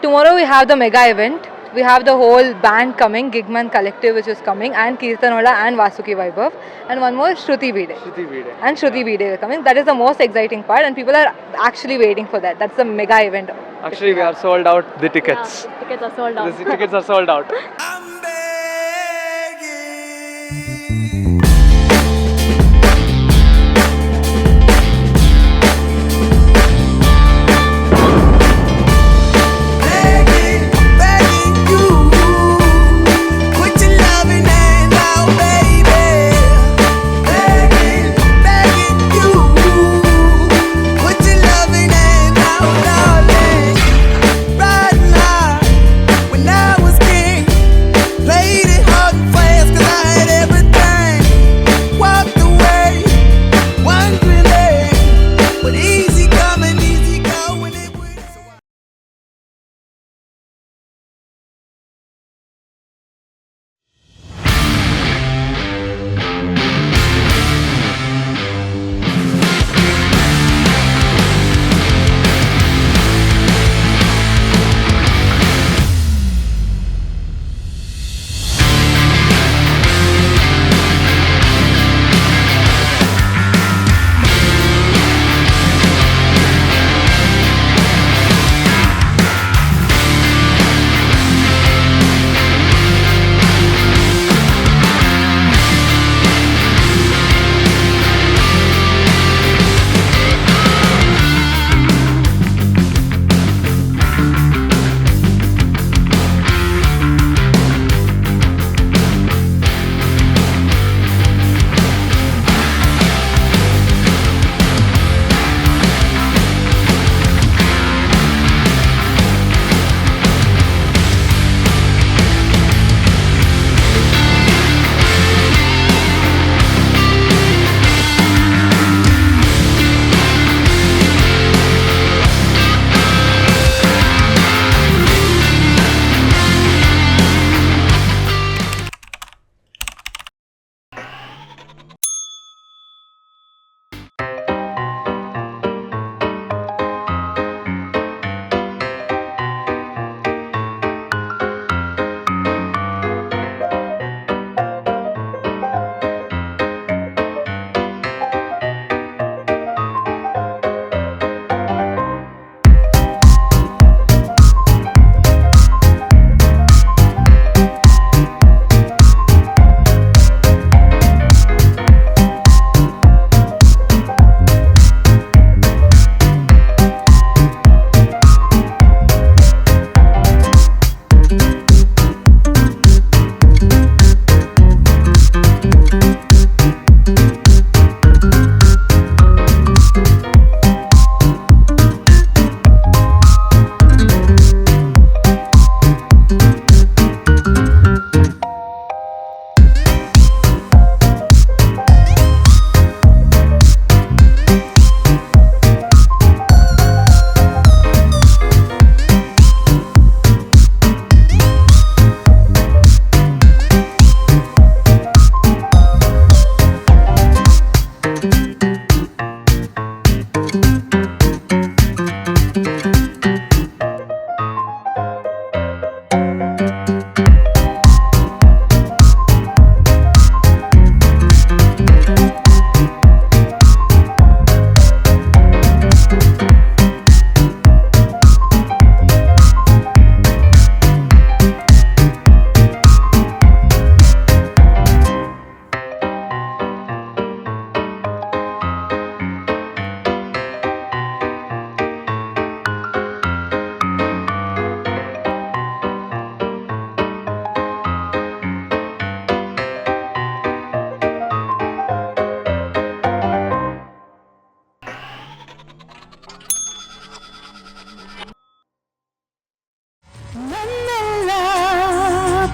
tomorrow we have the mega event. We have the whole band coming, Gigman Collective which is coming, and Kirtanola and Vasuki Vaibhav, and one more Shruti Bide. And Shruti Bide is coming. That is the most exciting part, and people are actually waiting for that. That's the mega event. Actually, we are sold out the tickets. Yeah, tickets are sold out. The tickets are sold out. I'm begging. Begging, begging you. Put your loving hand out, baby. Begging, begging you. Put your loving hand out, darling. Right now, when I was king, played it hard and fast 'cause I had everything. Walked away, wondering, but easy coming, easy going. It was.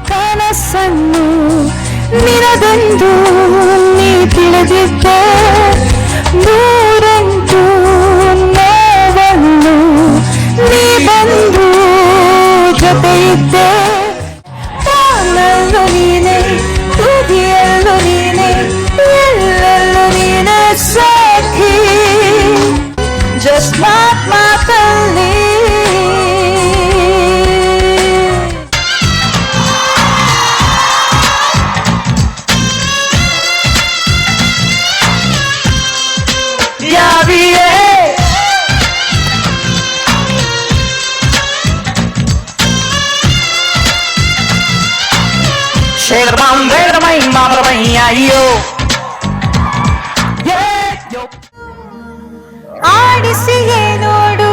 ಕನಸನ್ನು ನಿನದೊಂದು ನೀ ತಿಳಿದಿದ್ದೆ ನೂರೆಂಟು ನೋವನ್ನು ನೀ ಬಂದು ಜೊತೆಯಿದ್ದೆ ತಾನಲ್ಲೂ ನೀನೆ ತುದಿಯಲ್ಲೂ ನೀನೆ ಎಲ್ಲೆಲ್ಲೂ ನೀನೆ ಸಾಕಿ just not ಮಾತಲ್ಲಿ శేఖరమాం వేదమై మామరమై అయ్యో ಆಡಿಸಿಯೇ ನೋಡು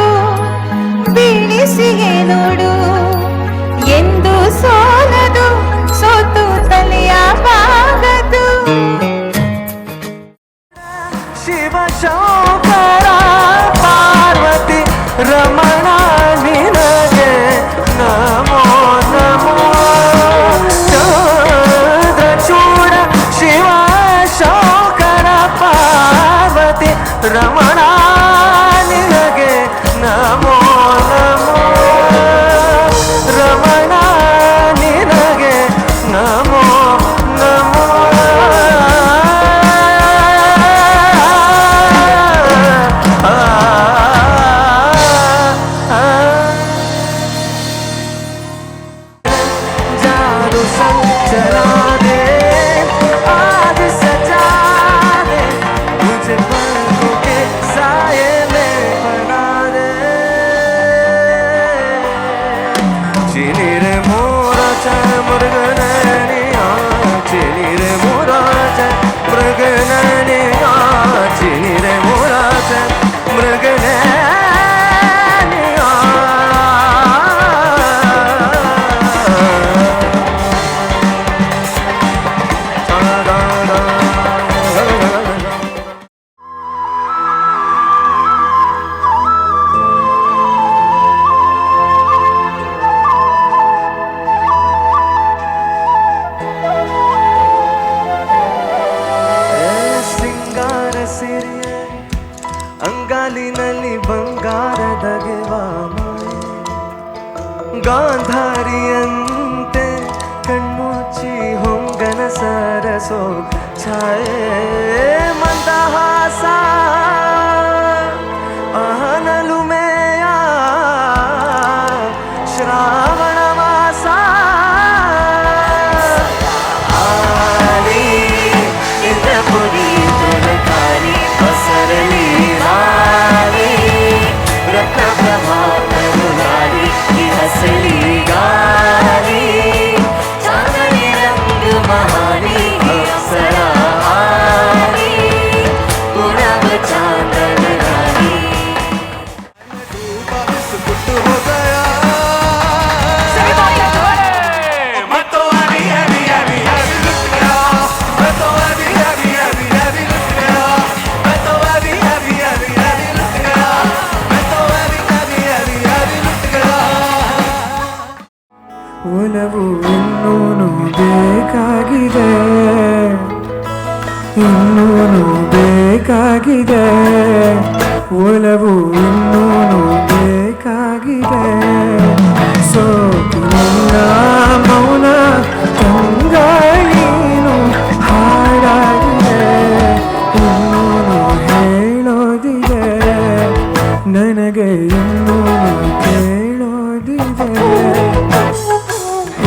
ಬೀಳಿಸಿಯೇ ನೋಡು ಎಂದು ಸೋಲದು ಸೋತು ತಲೆಯ ಬಾಗದು ಶಿವ ಶಂಕರ ಪಾರ್ವತಿ ರಮಣ ನಿನಗೆ ನಮೋ ನಮೋ ಚಂದ್ರಚೂಡ ಶಿವ ಶಂಕರ ಪಾರ್ವತಿ ರಮಣ ನಿನಗೆ ನಮೋ ನಮೋ ರಮಣ ನಿನಗೆ ನಮೋ ನಮೋ जादू संचरा दे आज सजा दे मुझे पलकों के साए में बना दे चीनी रे मोरा चाय मुर्गननिया चीनी रे मोरा चाय मुर्गननिया चीनी रे मोरा चाय मुर्गननिया ಸಿಂಗಾರ ಸಿರಿಯೇ ಅಂಗಾಲಿನಲ್ಲಿ ಬಂಗಾರದ ಗೆವಾಮಾಯೆ ಗಾಂಧಾರಿಯಂತೆ ಕಣ್ಮುಚ್ಚಿ ಹೊಂಗನ ಸರಸೋ ಛಾಯೆ ಮಂದಹಾಸ ಅಹನಲುಮೆಯ ಶ್ರಾವಣ ಮಾಸ ಇಂದ್ರಪುರಿ ತುಲಕಾರಿ ಬಸರಲಿ ಹಾರಿ ರತ್ನ ಪ್ರಭಾಕರುನಾರಿ ಹಸಲಿ ಗಾರಿ ಚಾಂದನಿ ರಂಗ ಮಹಾರಿ ಅಪ್ಸರ ಹಾರಿ ಗುಣವ ಚಾಂದನ ರಾಣಿ ಬಿಟ್ಟು ಹೋಗಯ ಒಲವು ಇನ್ನೂನು ಬೇಕಾಗಿದೆ ಇನ್ನೂನು ಬೇಕಾಗಿದೆ ಒಲವು ಇನ್ನೂನು ಬೇಕಾಗಿದೆ ಸೋಕಿನ ಮೌನ ಕಂಗಾಳೀನು ಹಾಡಾಗಿದೆ ಇನ್ನೂನು ಹೇಳೋದಿದೆ ನನಗೆ ಇನ್ನೂನು ಕೇಳೋದಿದೆ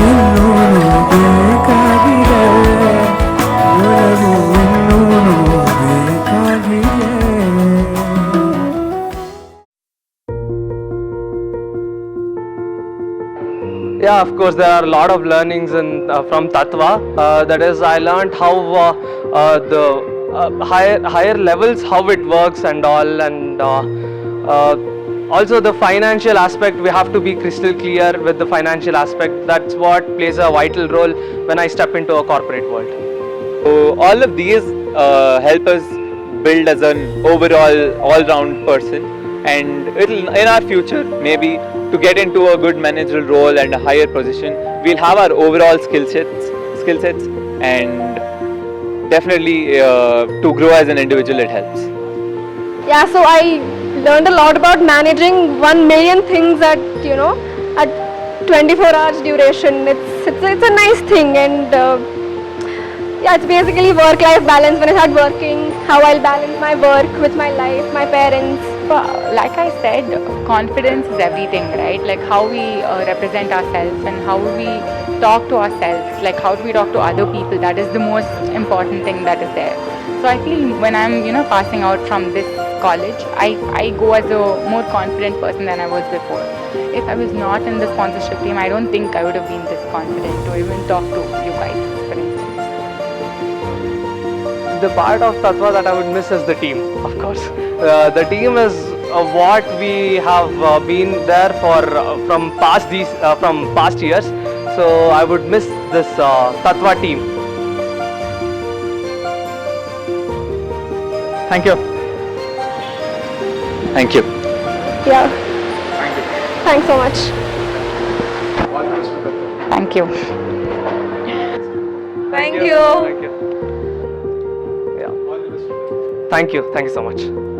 ಇನ್ನೂನು ಬೇಕಾಗಿದೆ ಒಲವು ಇನ್ನೂನು ಬೇಕಾಗಿದೆ Yeah, of course, there are a lot of learnings from Tattva. That is, I learned how the higher levels, how it works and all, and also the financial aspect. We have to be crystal clear with the financial aspect. That's what plays a vital role when I step into a corporate world. So all of these help us build as an overall all-round person, and it'll in our future maybe to get into a good managerial role and a higher position, we'll have our overall skill sets, and definitely to grow as an individual it helps. Yeah, so I learned a lot about managing 1 million things at 24 hours duration. It's a nice thing, and yeah, it's basically work-life balance. When I start working, how I'll balance my work with my life, my parents. Like I said, confidence is everything, right? Like how we represent ourselves and how we talk to ourselves, like how do we talk to other people, that is the most important thing that is there. So I feel when I'm passing out from this college, I go as a more confident person than I was before. If I was not in the sponsorship team, I don't think I would have been this confident to even talk to you guys. The part of Tatva that I would miss is the team, of course. The team is what we have been there for from past years. So I would miss this Tatva team. Thank you. Thank you. Yeah. Thanks so much. Thank you. Thank you. Thank you. Yeah. Thank you. Thank you so much.